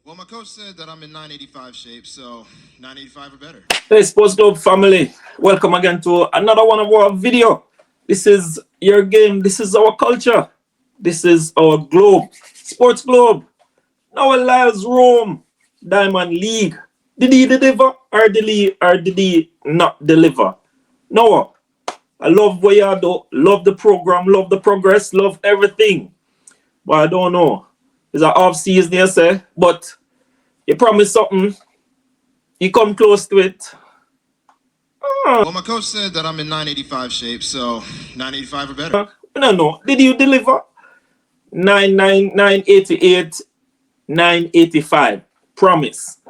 Well, my coach said that I'm in 985 shape, so 985 or better. Hey, SportGlobe family, welcome again to another one of our video. This is your game. This is our culture. This is our globe. SportGlobe. Noah Lyles Rome Diamond League. Did he deliver or did he not deliver? Noah, I love what you do. Love the program. Love the progress. Love everything. But I don't know. It's an off season, you say, but you promised something. You come close to it. Well, my coach said that I'm in 985 shape, so 985 or better. I don't know. Did you deliver? 988, 985. Promise.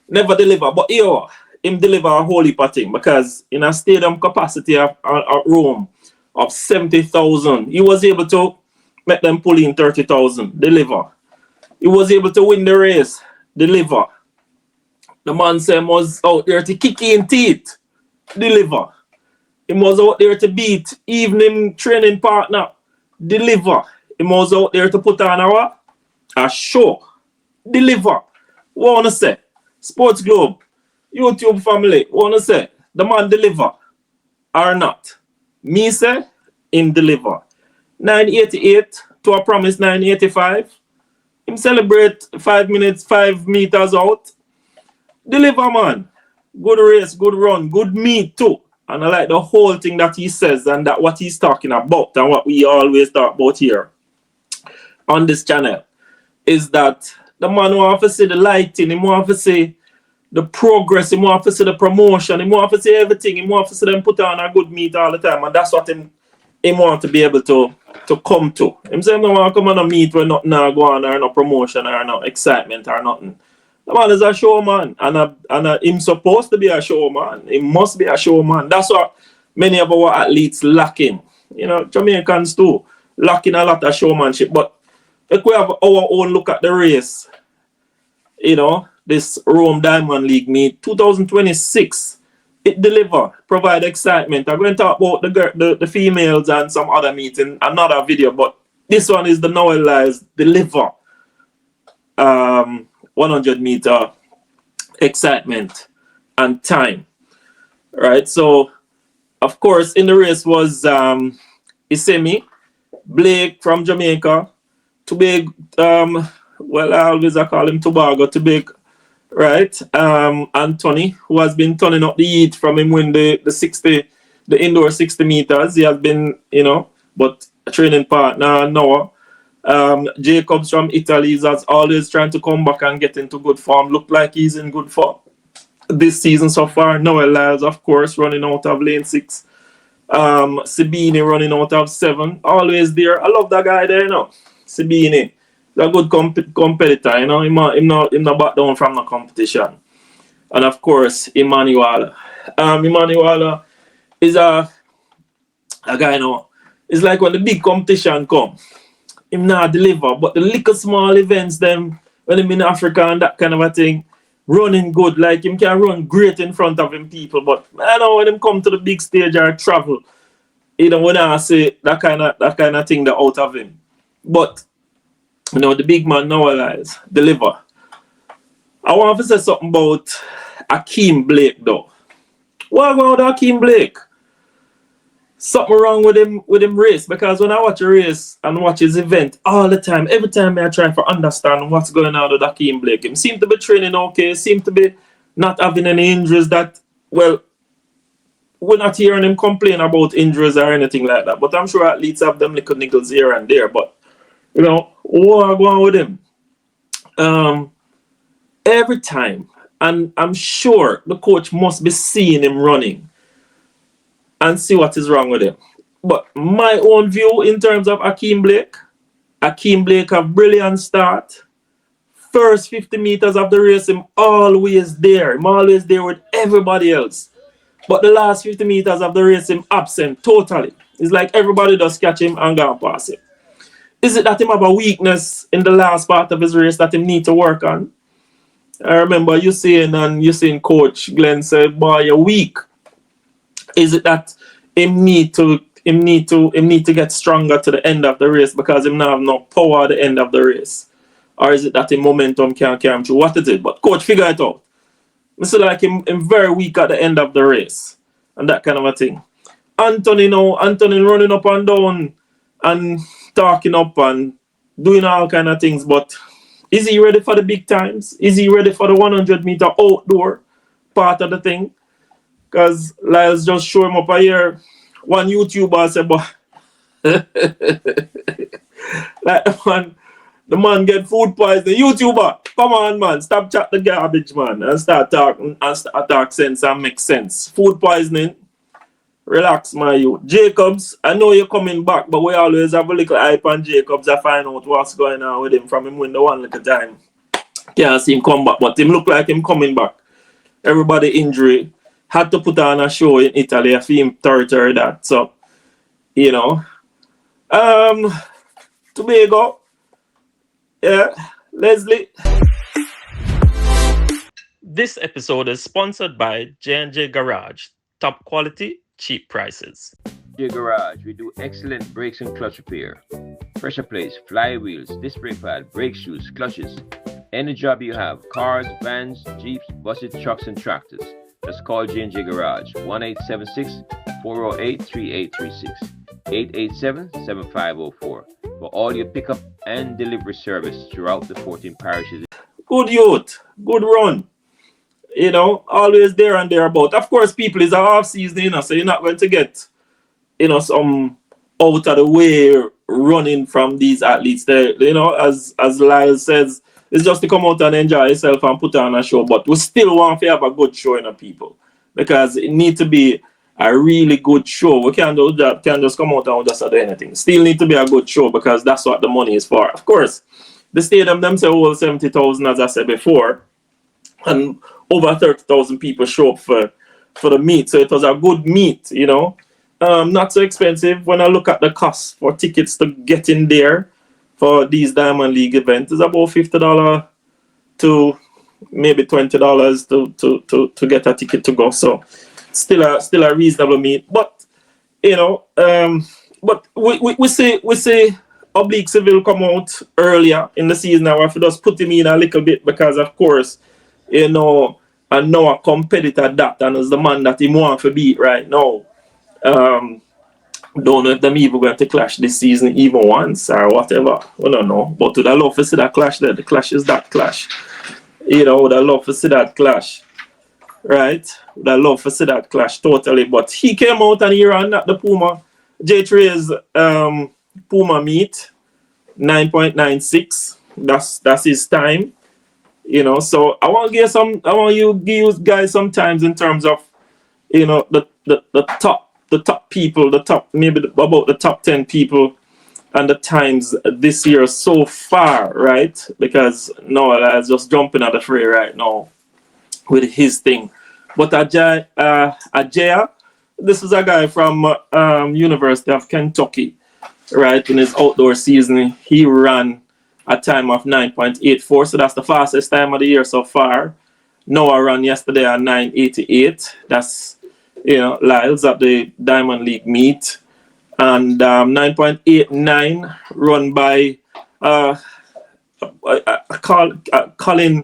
Never deliver. But yo, him deliver a whole heap of thing because in a stadium capacity of Rome of 70,000, he was able to make them pull in 30,000. Deliver. He was able to win the race. Deliver. The man said was out there to kick in teeth. Deliver. He was out there to beat evening training partner. Deliver. He was out there to put on a show. Deliver. What wanna say? SportGlobe, YouTube family, what wanna say? The man deliver or not? Me say him deliver. 988 to a promise 985. Him celebrate 5 minutes, 5 meters out. Deliver, man. Good race, good run, good meet too. And I like the whole thing that he says and that what he's talking about and what we always talk about here on this channel is that the man wants to see the lighting, he wants to see the progress, he wants to see the promotion, he wants to see everything, he wants to see them put on a good meet all the time, and that's what he wants to be able to come to. Him say no want to come on a meet where nothing go on or no promotion or no excitement or nothing. The man is a showman, and him supposed to be a showman. He must be a showman. That's what many of our athletes lacking. You know, Jamaicans too, lacking a lot of showmanship. But if we have our own look at the race, you know, this Rome Diamond League meet 2026, it deliver, provide excitement. I'm going to talk about the females and some other meets in another video, but this one is the Noah Lyles deliver. 100-meter excitement and time, right? So, of course, in the race was Isemi, Blake from Jamaica, Tubig, well, I always call him Tobago, Tubig, right? Anthony, who has been turning up the heat from him win the indoor 60 meters. He has been, you know, but a training partner, Noah. Jacobs from Italy is always trying to come back and get into good form. Look like he's in good form this season so far. Noah Lyles, of course, running out of lane 6. Sibini running out of 7. Always there. I love that guy there, you know. Sibini. He's a good competitor, you know. Him not back down from the competition. And of course, Emmanuel. Emmanuel is a guy, you know. It's like when the big competition comes. Him not deliver, but the little small events, them when him in Africa and that kind of a thing, running good, like him can run great in front of him people, but I know when him come to the big stage or travel, you know, when I say that kind of thing that out of him. But you know, the big man Noah Lyles deliver. I want to say something about Akeem Blake though. What about Akeem Blake? Something wrong with him race, because when I watch a race and watch his event all the time, every time I try to understand what's going on with Akeem Blake, him seem to be training okay, seem to be not having any injuries that, well, we're not hearing him complain about injuries or anything like that, but I'm sure athletes have them little niggles here and there, but, you know, what's going on with him? Every time, and I'm sure the coach must be seeing him running and see what is wrong with him. But my own view in terms of Akeem Blake have brilliant start. First 50 meters of the race, him always there. Him always there with everybody else. But the last 50 meters of the race, him absent totally. It's like everybody does catch him and go past him. Is it that him have a weakness in the last part of his race that him need to work on? I remember you saying Coach Glenn said, boy, you're weak. Is it that him need to get stronger to the end of the race because him not have no power at the end of the race? Or is it that the momentum can't carry him through? What is it? But coach, figure it out. I see like him very weak at the end of the race. And that kind of a thing. Anthony running up and down and talking up and doing all kind of things. But is he ready for the big times? Is he ready for the 100-meter outdoor part of the thing? Because Lyles just show him up a year. One YouTuber said, but like the man get food poisoning. YouTuber, come on, man, stop chat the garbage, man, and start talking and start talk sense and make sense. Food poisoning. Relax, my youth. Jacobs, I know you're coming back, but we always have a little hype on Jacobs. I find out what's going on with him from him win the one little time. Can't see him come back, but him look like him coming back. Everybody injury. Had to put on a show in Italy. I feel him third that. So, you know. Tobago. Yeah. Leslie. This episode is sponsored by J&J Garage. Top quality, cheap prices. J Garage, we do excellent brakes and clutch repair. Pressure plates, flywheels, disc brake pad, brake shoes, clutches. Any job you have, cars, vans, jeeps, buses, trucks, and tractors. Just call J&J Garage, 1-876-408-3836, 887-7504 for all your pickup and delivery service throughout the 14 parishes. Good youth, good run. You know, always there and thereabout. Of course, people is off season, you know, so you're not going to get, you know, some out of the way running from these athletes. There, you know, as Lyles says, it's just to come out and enjoy yourself and put on a show. But we still want to have a good show in the people because it needs to be a really good show. We can't do that. Can't just come out and just do anything. Still need to be a good show because that's what the money is for. Of course, the stadium themselves hold 70,000, as I said before, and over 30,000 people show up for the meet. So it was a good meet, you know. Not so expensive. When I look at the cost for tickets to get in there for these Diamond League events, it's about $50 to maybe $20 to get a ticket to go. So still a reasonable meet. But you know, but we say Oblique Seville come out earlier in the season. Now I have to just put him in a little bit because of course, you know, and now a competitor that and is the man that he want to beat right now. Don't know if them even going to clash this season even once or whatever. We don't know. But would I love to see that clash there? The clash is that clash. You know, would I love to see that clash. Right? Would I love to see that clash totally. But he came out and he ran at the Puma. J3's Puma meet 9.96. That's his time. You know, so I want you give guys some times in terms of, you know, the top people, about the top 10 people and the times this year so far, right? Because Noah Lyles just jumping at the fray right now with his thing. But Ajaya, this is a guy from University of Kentucky, right? In his outdoor season, he ran a time of 9.84, so that's the fastest time of the year so far. Noah ran yesterday at 9.88. That's, you know, Lyles at the Diamond League meet. And 9.89 run by Colin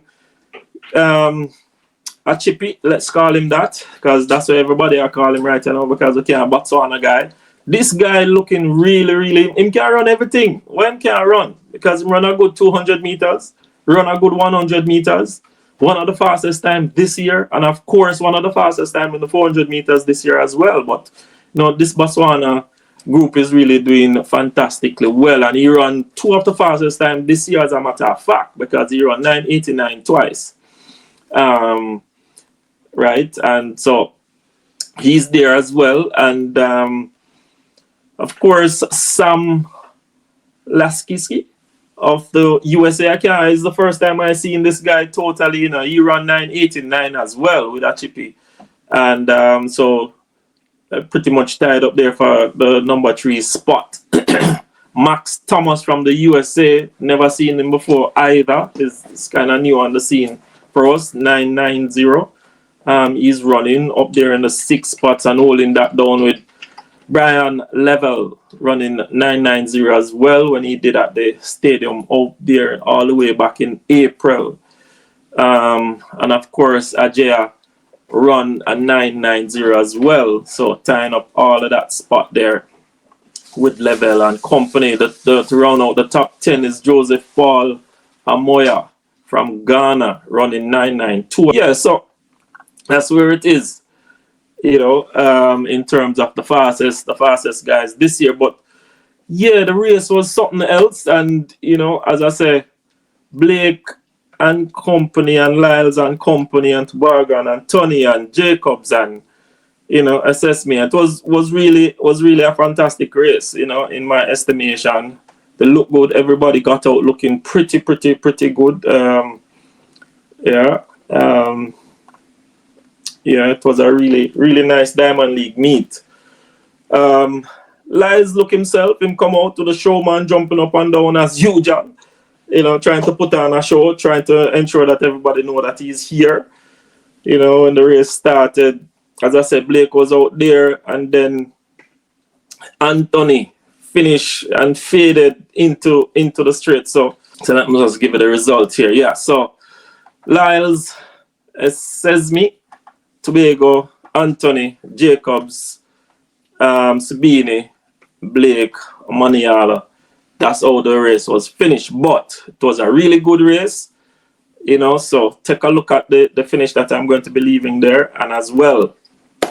Achipi. Let's call him that, because that's what everybody are calling him right now, because we can't Botswana guy. This guy looking really, him can run everything. When can run? Because he run a good 200 meters, run a good 100 meters, one of the fastest time this year, and of course one of the fastest time in the 400 meters this year as well. But you know, this Botswana group is really doing fantastically well, and he ran two of the fastest time this year as a matter of fact, because he ran 9.89 twice. Right, and so he's there as well, and of course Sam Laskiski of the USA. Is the first time I seen this guy totally, you know, he ran 9.89 as well with a chippy, and so pretty much tied up there for the number 3 spot. Max Thomas from the USA, never seen him before either. It's kind of new on the scene for us. 9.90. He's running up there in the 6 spots and holding that down with Brian Level running 990 as well when he did at the stadium out there all the way back in April. And of course, Ajay run a 990 as well. So tying up all of that spot there with Level and company. To round out the top 10 is Joseph Paul Amoya from Ghana running 992. Yeah, so that's where it is, in terms of the fastest guys this year. But yeah, the race was something else. And, as I say, Blake and company and Lyles and company and Bargan and Tony and Jacobs and assess me. It was really a fantastic race, in my estimation. They look good. Everybody got out looking pretty good. It was a really nice Diamond League meet. Lyles look himself, him come out to the show, man, jumping up and down as usual. Trying to put on a show, trying to ensure that everybody know that he's here. When the race started, as I said, Blake was out there, and then Anthony finished and faded into the straight. So let me just give it a result here. Yeah, so Lyles, Esesmi, Tobago, Anthony, Jacobs, Sabini, Blake, Maniala. That's how the race was finished. But it was a really good race, so take a look at the finish that I'm going to be leaving there. And as well,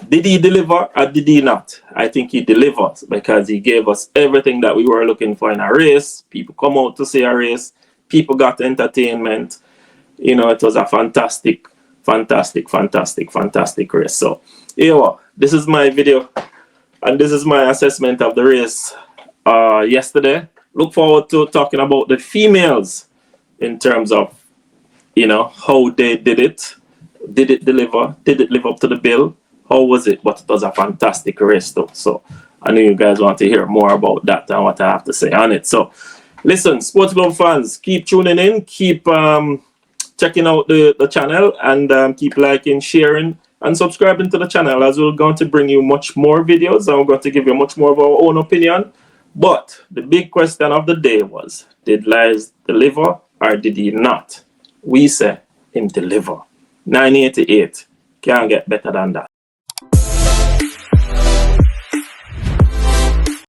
did he deliver or did he not? I think he delivered because he gave us everything that we were looking for in a race. People come out to see a race. People got entertainment. It was a fantastic race. So, this is my video. And this is my assessment of the race yesterday. Look forward to talking about the females in terms of, how they did it. Did it deliver? Did it live up to the bill? How was it? But it was a fantastic race though. So I know you guys want to hear more about that and what I have to say on it. So listen, SportGlobe fans, keep tuning in, keep checking out the channel, and keep liking, sharing, and subscribing to the channel, as we're going to bring you much more videos and we're going to give you much more of our own opinion. But the big question of the day was, did Lyles deliver or did he not? We say him deliver. 988. Can't get better than that.